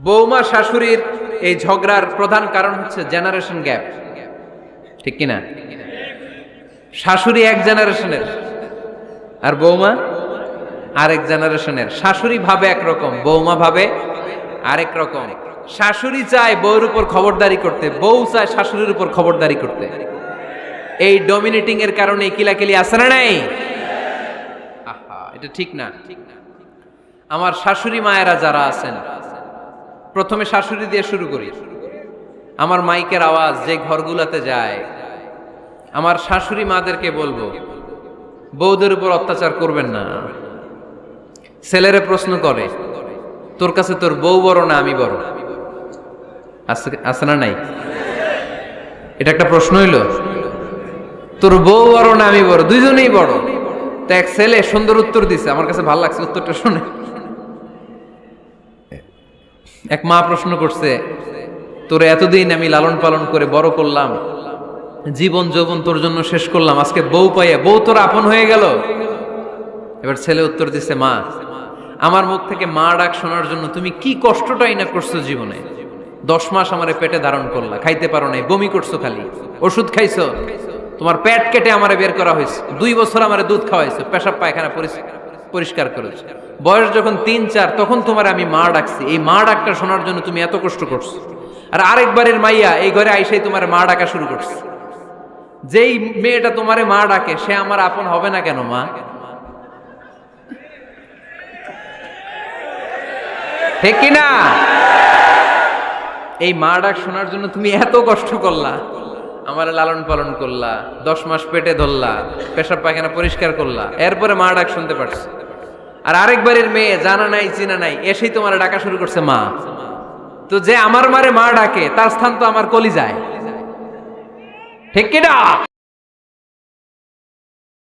বৌমা শাশুড়ির এই ঝগড়ার প্রধান কারণ হচ্ছে জেনারেশন গ্যাপ, ঠিক কিনা? শাশুড়ি এক জেনারেশনের আর বৌমা আরেক জেনারেশনের। শাশুড়ি ভাবে একরকম, বৌমা ভাবে আরেক রকম। শাশুড়ি চায় বউর উপর খবরদারি করতে, বউ চায় শাশুড়ির উপর খবরদারি করতে। এই ডমিনেটিং এর কারণে কিলাকিলি আছে না নাই? আহা, এটা ঠিক না। আমার শাশুড়ি মায়েরা যারা আছেন, প্রথমে শাশুড়ি দিয়ে শুরু করি। আমার মাইকের আওয়াজ যে ঘরগুলাতে যায়, আমার শাশুড়ি মাদেরকে বলবো, বউদের উপর অত্যাচার করবেন না। ছেলেরে প্রশ্ন করে, তোর কাছে তোর বউ বড় না আমি বড়? আছে না নাই? এটা একটা প্রশ্ন হইল। তোর বউ বড় না আমি বড়? দুইজনেই বড়। তো এক ছেলে সুন্দর উত্তর দিছে, আমার কাছে ভালো লাগছে উত্তরটা শুনে। এক মা প্রশ্ন করছে, তোর এতদিন আমি লালন পালন করে বড় করলাম, জীবন যৌবন তোর জন্য শেষ করলাম, আজকে বউ পাইয়া বউ তোর আপন হয়ে গেল? এবার ছেলে উত্তর দিছে, মা, আমার মুখ থেকে মা ডাক শোনার জন্য তুমি কি কষ্টটাই না করছো জীবনে। 10 মাস আমারে পেটে ধারণ করলা, খাইতে পারো নাই, বমি করছো, খালি ওষুধ খাইছো, তোমার পেট কেটে আমারে বের করা হয়েছে, 2 বছর আমারে দুধ খাওয়াইছো, পেশাব পায়খানা পরিষ্কার করেছো। বয়স যখন 3-4 তখন তোমার আমি মা ডাকছি, এই মা ডাকটা শোনার জন্য তুমি এত কষ্ট করছো। আর আরেকবারের মাইয়া এই ঘরে আইসাই তোমার মা ডাকা শুরু করছে। যেই মেয়েটা তোমারে মা ডাকে সে আমার আপন হবে না কেন মা? ঠিক কিনা? এই মা ডাক শোনার জন্য তুমি এত কষ্ট করলা, আমার লালন পালন করলা, 10 মাস পেটে ধরলা, পেশাব পায়খানা পরিষ্কার করলা, এরপরে মা ডাক শুনতে পারছো। আর আরেকবারের মেয়ে জানা নাই চিনা নাই এসেই তোমার ডাকা শুরু করছে মা। তো যে আমার মারে মা ডাকে তার স্থান তো আমার কলিজায়, ঠিক কিনা?